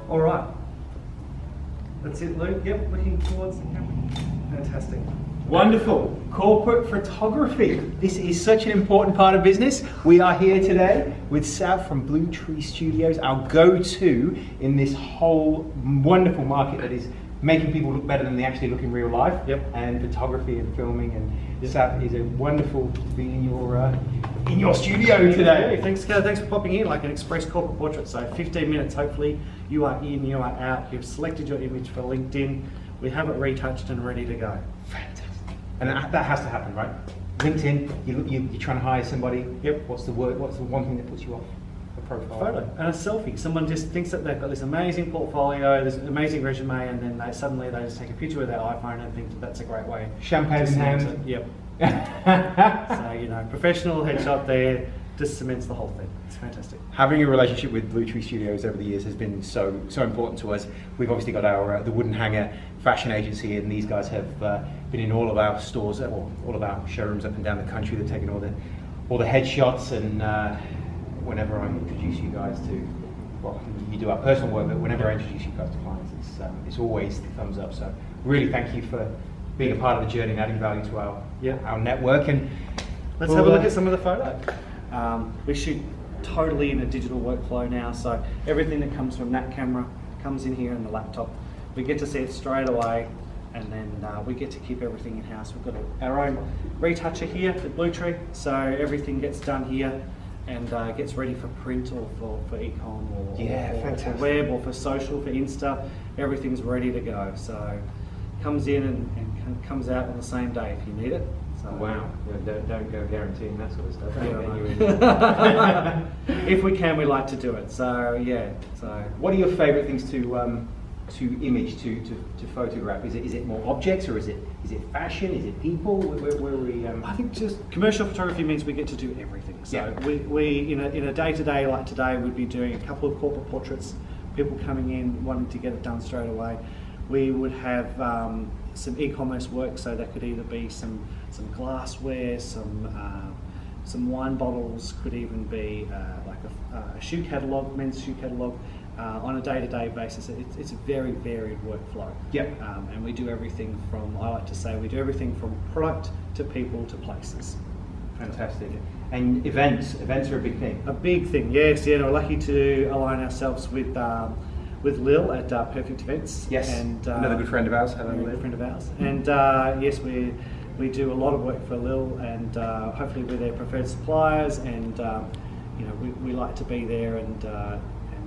All right. That's it, Luke. Yep, looking towards the camera. Fantastic. Wonderful. Corporate photography. This is such an important part of business. We are here today with Sav from Blue Tree Studios, our go-to in this whole wonderful market that is making people look better than they actually look in real life. Yep. And photography and filming. And Sav, is a wonderful to be in your studio today. Yeah, thanks for popping in, like an express corporate portrait. So 15 minutes, hopefully you are in, you are out. You've selected your image for LinkedIn. We have it retouched and ready to go. Fantastic. And that has to happen, right? LinkedIn, you're trying to hire somebody. Yep. What's the one thing that puts you off a profile? Photo and a selfie. Someone just thinks that they've got this amazing portfolio, this amazing resume, and then they just take a picture with their iPhone and think that that's a great way. Champagne in hand. Yep. So, professional headshot there just cements the whole thing. It's fantastic. Having a relationship with Blue Tree Studios over the years has been so important to us. We've obviously got our the Wooden Hanger fashion agency, and these guys have been in all of our stores, all of our showrooms up and down the country. They've taken all the headshots, and whenever I introduce you guys to, well, you do our personal work, but whenever I introduce you guys to clients, it's always the thumbs up. So really, thank you for being a part of the journey and adding value to our network. And let's have a look at some of the photos. We shoot totally in a digital workflow now, so everything that comes from that camera comes in here in the laptop. We get to see it straight away, and then we get to keep everything in-house. We've got our own retoucher here at Blue Tree, so everything gets done here and gets ready for print or for e-com or for web or for social, for Insta. Everything's ready to go. So comes in and comes out on the same day if you need it. So, wow, don't go guaranteeing that sort of stuff. Yeah, if we can, we like to do it. So yeah. So what are your favourite things to image, to photograph? Is it more objects, or is it fashion? Is it people? Where are we? I think just commercial photography means we get to do everything. So we in a day-to-day like today, we'd be doing a couple of corporate portraits, people coming in wanting to get it done straight away. We would have some e-commerce work, so that could either be some glassware, some wine bottles, could even be like a shoe catalogue, men's shoe catalogue. On a day-to-day basis, it's a very varied workflow. Yep. And we do everything from, I like to say, we do everything from product to people to places. Fantastic. And events are a big thing. A big thing, yes. Yeah, we're lucky to align ourselves with Lil at Perfect Events. Yes. And another good friend of ours. Another good friend of ours. And yes, we do a lot of work for Lil, and hopefully we're their preferred suppliers. And we like to be there and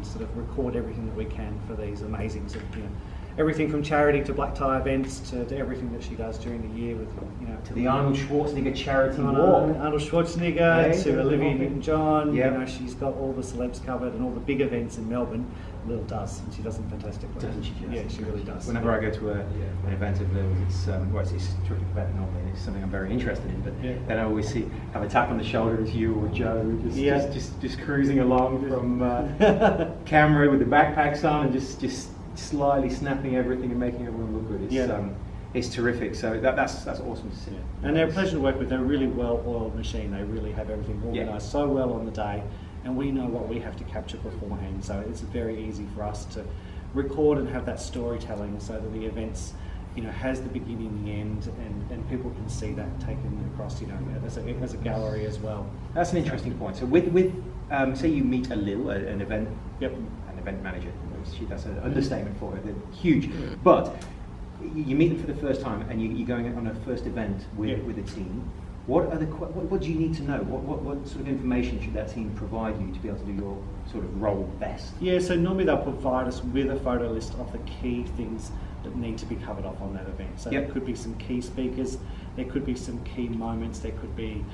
sort of record everything that we can for these amazing sort of, everything from charity to black tie events to everything that she does during the year with, to the Arnold Schwarzenegger charity walk. Arnold Schwarzenegger, to Olivia Newton-John. Yep. She's got all the celebs covered, and all the big events in Melbourne, Lil does, and she does them fantastically. Doesn't she just? Yeah, she really does. Whenever I go to an event of Lil's, it's a terrific event normally, and it's something I'm very interested in, but then I always have a tap on the shoulder as you or Joe, just cruising along from camera with the backpacks on, and just slyly snapping everything and making everyone look good. It's terrific. So that's awesome to see. And they're a pleasure to work with. They're a really well-oiled machine. They really have everything organised so well on the day, and we know what we have to capture beforehand. So it's very easy for us to record and have that storytelling, so that the events, has the beginning and the end, and people can see that taken across, as a gallery as well. That's an interesting point. So with say you meet a Lil, an event, an event manager. That's an understatement for her. They're huge, but you meet them for the first time, and you're going on a first event with a team. What do you need to know? What sort of information should that team provide you to be able to do your sort of role best? Yeah, so normally they'll provide us with a photo list of the key things that need to be covered off on that event. So there could be some key speakers, there could be some key moments, there could be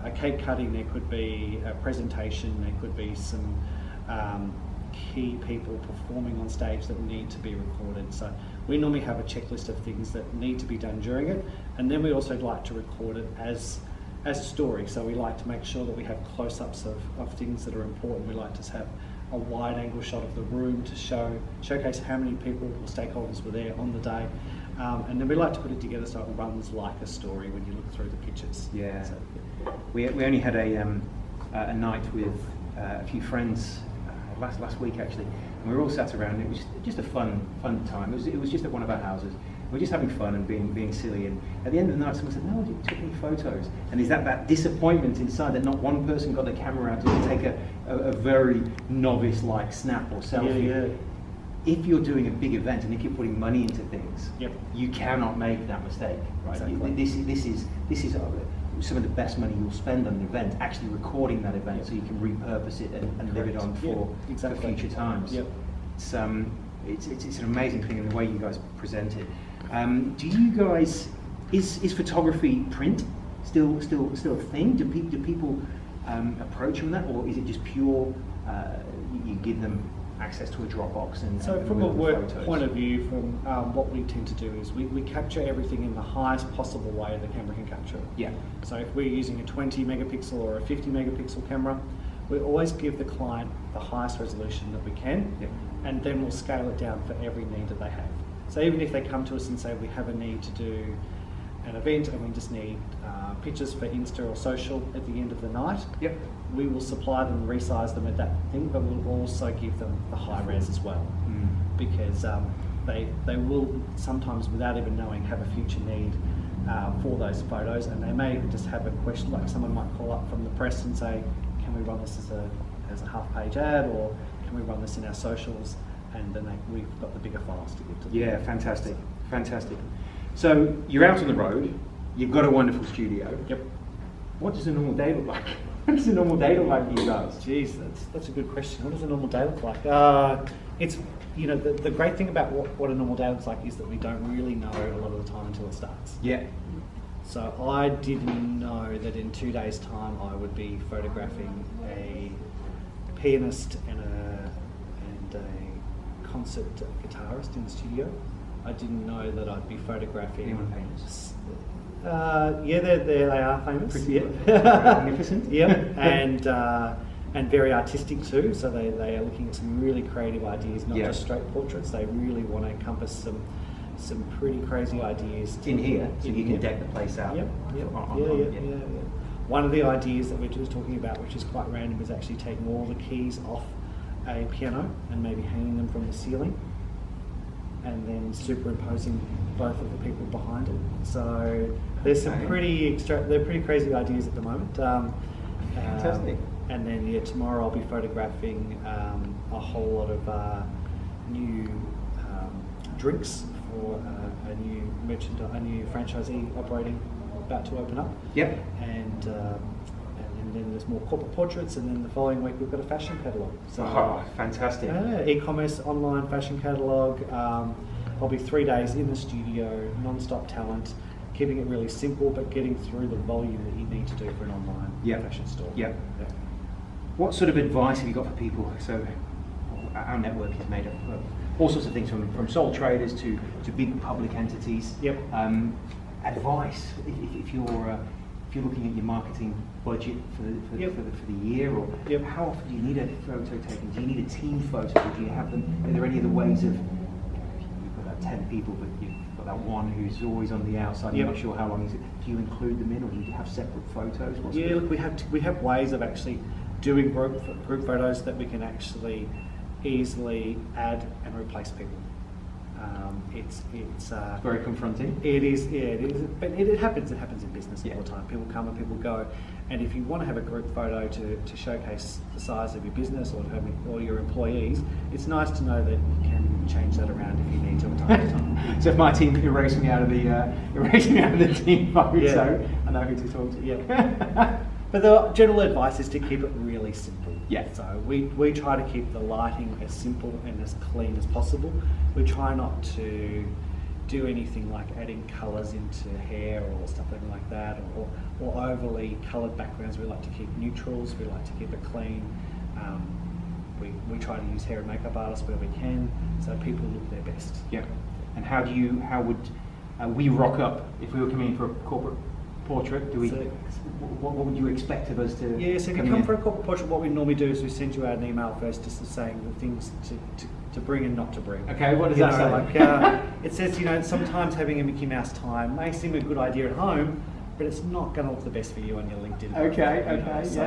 a cake cutting, there could be a presentation, there could be some key people performing on stage that need to be recorded. So we normally have a checklist of things that need to be done during it, and then we also like to record it as a story. So we like to make sure that we have close-ups of things that are important. We like to have a wide angle shot of the room to showcase how many people or stakeholders were there on the day, and then we like to put it together so it runs like a story when you look through the pictures. Yeah. So, we only had a night with a few friends last week actually, and we were all sat around. And it was just a fun time. It was just at one of our houses. We were just having fun and being silly. And at the end of the night, someone said, "No, you took any photos?" And is that disappointment inside that not one person got the camera out to take a very novice-like snap or selfie? Yeah. If you're doing a big event and if you're putting money into things, Yep. you cannot make that mistake. Right? Exactly. This is some of the best money you'll spend on an event, actually recording that event so you can repurpose it and live it on for future times. Yep. It's an amazing thing in the way you guys present it. Do you guys, is photography print still a thing? Do people approach you on that, or is it just pure, you give them access to a Dropbox and so from a work photos? point of view, from what we tend to do is we capture everything in the highest possible way the camera can capture it. Yeah. So if we're using a 20 megapixel or a 50 megapixel camera, we always give the client the highest resolution that we can, Yep. and then we'll scale it down for every need that they have. So even if they come to us and say we have a need to do an event and we just need pictures for Insta or social at the end of the night, Yep. we will supply them, resize them at that thing, but we'll also give them the high res as well, because they will sometimes, without even knowing, have a future need for those photos, and they may just have a question, like someone might call up from the press and say, can we run this as a half-page ad, or can we run this in our socials? And then we've got the bigger files to give to them. Yeah, fantastic. So you're out on the road, you've got a wonderful studio. Yep. What does a normal day look like? What does a normal day look like for you guys? Geez, that's a good question. What does a normal day look like? It's, the great thing about what a normal day looks like is that we don't really know a lot of the time until it starts. Yeah. So I didn't know that in 2 days' time I would be photographing a pianist and a concert guitarist in the studio. I didn't know that I'd be photographing. Anyone famous? Yeah, they are famous. Pretty magnificent. Yeah, and very artistic too. So they are looking at some really creative ideas, not just straight portraits. They really want to encompass some pretty crazy ideas In here, so you can deck the place out. Yep. Yeah. One of the ideas that we're just talking about, which is quite random, is actually taking all the keys off a piano and maybe hanging them from the ceiling, and then superimposing both of the people behind it. So there's some pretty crazy ideas at the moment. Fantastic. And then tomorrow I'll be photographing a whole lot of new drinks for a new franchisee operating, about to open up. Yep. And then there's more corporate portraits, and then the following week we've got a fashion catalogue. So fantastic. E-commerce, online fashion catalogue. Probably 3 days in the studio, non-stop talent, keeping it really simple, but getting through the volume that you need to do for an online fashion store. Yep. What sort of advice have you got for people? So our network is made up of all sorts of things, from sole traders to big public entities. Yep. Advice, if you're looking at your marketing budget for the year, or how often do you need a photo taken? Do you need a team photo, or do you have them? Are there any other ways of, you've got that 10 people, but you've got that one who's always on the outside, you're not sure how long is it? Do you include them in, or do you have separate photos? Look, we have ways of actually doing group photos that we can actually easily add and replace people. It's very confronting. It is, but it happens. It happens in business all the time. People come and people go, and if you want to have a group photo to showcase the size of your business or your employees, it's nice to know that you can change that around if you need to from time to time. So if my team erase me out of the team photo, I know who to talk to. Yeah. But the general advice is to keep it really simple. Yeah. So we try to keep the lighting as simple and as clean as possible. We try not to do anything like adding colours into hair or something like that, or overly coloured backgrounds. We like to keep neutrals. We like to keep it clean. We try to use hair and makeup artists where we can, so people look their best. Yeah. And how would we rock up if we were coming in for a corporate portrait? What would you expect of us to? Yeah, so if you come for a corporate portrait, what we normally do is we send you out an email first, just saying the things to bring and not to bring. Okay, what does that say? Like, it says, sometimes having a Mickey Mouse tie may seem a good idea at home, but it's not going to look the best for you on your LinkedIn. Okay, So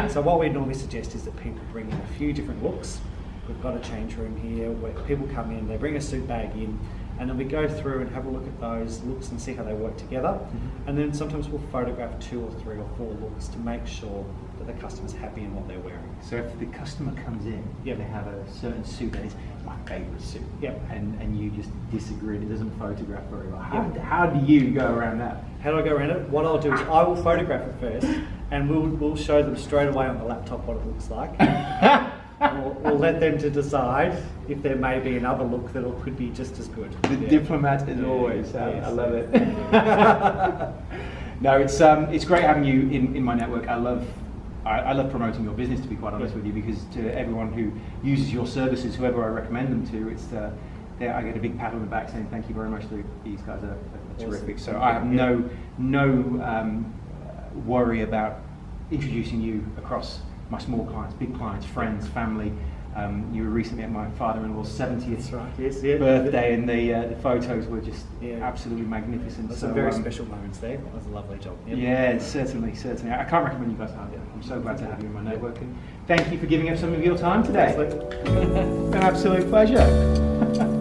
So what we normally suggest is that people bring in a few different looks. We've got a change room here where people come in, they bring a suit bag in, and then we go through and have a look at those looks and see how they work together. And then sometimes we'll photograph 2 or 3 or 4 looks to make sure that the customer's happy in what they're wearing. So if the customer comes in, Yep. they have a certain suit that is my favourite suit, Yep. and you just disagree, it doesn't photograph very well. Yep. How do you go around that? How do I go around it? What I'll do is I will photograph it first, and we'll show them straight away on the laptop what it looks like. And we'll let them to decide if there may be another look that could be just as good. The diplomat as always. Yes. I love it. No, it's great having you in my network. I love promoting your business, to be quite honest with you, because to everyone who uses your services, whoever I recommend them to, I get a big pat on the back saying thank you very much. These guys are terrific. So I have no worry about introducing you across my small clients, big clients, friends, family. You were recently at my father-in-law's 70th That's right. Yes, yeah. birthday, and the photos were just absolutely magnificent. There's So, some very special moments there. That was a lovely job. Yep. Yeah, certainly. I can't recommend you guys enough. I'm so glad to have you in my network, and thank you for giving up some of your time today. Thanks, Luke. An absolute pleasure.